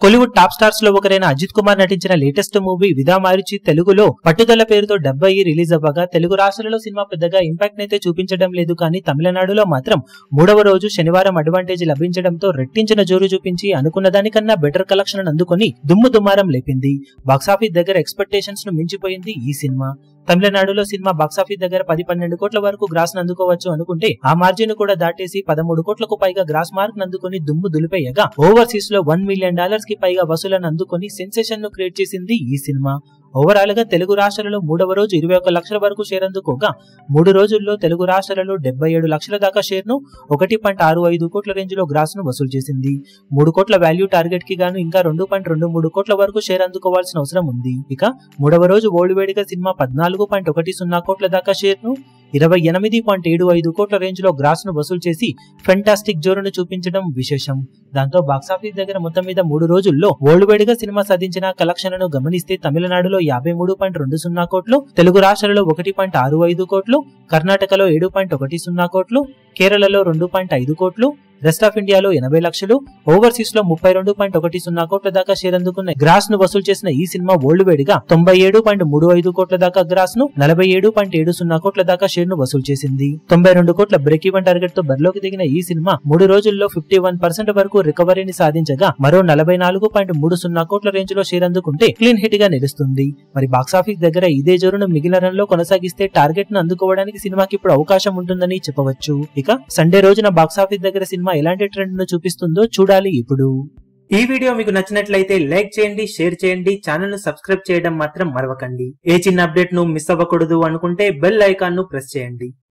Kollywood top stars లో ఒకరైన అజిత్ కుమార్ నటించిన లేటెస్ట్ మూవీ విదా మారుచి తెలుగులో పట్టుదల పేరుతో డబ్ అయ్యి రిలీజ్ అవ్వగా తెలుగు రాష్ట్రాలలో సినిమా పెద్దగా ఇంపాక్ట్ అయితే చూపించడం లేదు, కానీ తమిళనాడులో మాత్రం మూడవ రోజు శనివారం అడ్వాంటేజ్ లభించడంతో రెట్టించిన జోరు చూపించి అనుకున్న దానికన్నా బెటర్ కలెక్షన్ అందుకొని దుమ్ము దుమారం లేపింది. బాక్సాఫీస్ దగ్గర ఎక్స్పెక్టేషన్స్ ను మించిపోయింది ఈ సినిమా. తమిళనాడులో సినిమా బాక్సాఫీస్ దగ్గర 10-12 కోట్ల వరకు గ్రాస్ అందుకోవచ్చు అనుకుంటే ఆ మార్జిన్ కూడా దాటేసి 13 కోట్లకు పైగా గ్రాస్ మార్క్ అందుకొని దుమ్ము దులిపేయగా ఓవర్సీస్ లో $1 మిలియన్ కి పైగా వసూలను అందుకొని సెన్సేషన్ ను క్రియేట్ చేసింది ఈ సినిమా. ఓవరాల్ గా తెలుగు రాష్ట్రాలలో మూడవ రోజు 21 లక్షల వరకు షేర్ అందుకోగా 3 రోజుల్లో తెలుగు రాష్ట్రాలలో 77 లక్షల దాకా షేర్ ను 1.65 కోట్ల రేంజ్ లో గ్రాస్ ను వసూలు చేసింది. 3 కోట్ల వాల్యూ టార్గెట్ కి గాను ఇంకా 2.23 కోట్ల వరకు షేర్ అందుకోవాల్సిన అవసరం ఉంది. ఇక మూడవ రోజు ఓల్డ్ సినిమా 14.10 కోట్ల దాకా షేర్ ను 28.75 కోట్ల రేంజ్ లో గ్రాస్ ను వసూలు చేసి ఫెంటాస్టిక్ జోరును చూపించడం విశేషం. దాంతో బాక్సాఫీస్ దగ్గర మొత్తం మీద 3 రోజుల్లో ఓల్డ్ సినిమా సాధించిన కలెక్షన్లను గమనిస్తే తమిళనాడులో 53.20 కోట్లు, తెలుగు రాష్ట్రాలలో 1.65 కోట్లు, కర్ణాటకలో 7.10 కోట్లు, కేరళలో 2.5 కోట్లు, రెస్ట్ ఆఫ్ ఇండియాలో 80 లక్షలు, ఓవర్సీస్ లో 32.10 కోట్ల దాకా షేర్ అందుకున్న గ్రాస్ ను వసూలు చేసిన ఈ సినిమా ఓల్డ్ వేడిగా 97.35 కోట్ల దాకా గ్రాస్ ను 47.70 కోట్ల దాకా షేర్ ను వసూలు చేసింది. 92 కోట్ల బ్రేక్ ఈవెన్ టార్గెట్ తో బరిలోకి దిగిన ఈ సినిమా 3 రోజుల్లో 51% వరకు రికవరీని సాధించగా మరో 44.30 కోట్ల రేంజ్ లో షేర్ అందుకుంటే క్లీన్ హిట్ గా నిలుస్తుంది. మరి బాక్సాఫీస్ దగ్గర ఇదే జోరును మిగిలిన రన్ లో కొనసాగిస్తే టార్గెట్ ను అందుకోవడానికి సినిమాకి ఇప్పుడు అవకాశం ఉంటుందని చెప్పవచ్చు. ఇక సండే రోజున బాక్సాఫీస్ దగ్గర సినిమా ఎలాంటి ట్రెండ్ ను చూపిస్తుందో చూడాలి. ఇప్పుడు ఈ వీడియో మీకు నచ్చినట్లయితే లైక్ చేయండి, షేర్ చేయండి, ఛానల్ ను సబ్స్క్రైబ్ చేయడం మాత్రం మరవకండి. ఏ చిన్న అప్డేట్ ను మిస్ అవ్వకూడదు అనుకుంటే బెల్ ఐకాన్ ను ప్రెస్ చేయండి.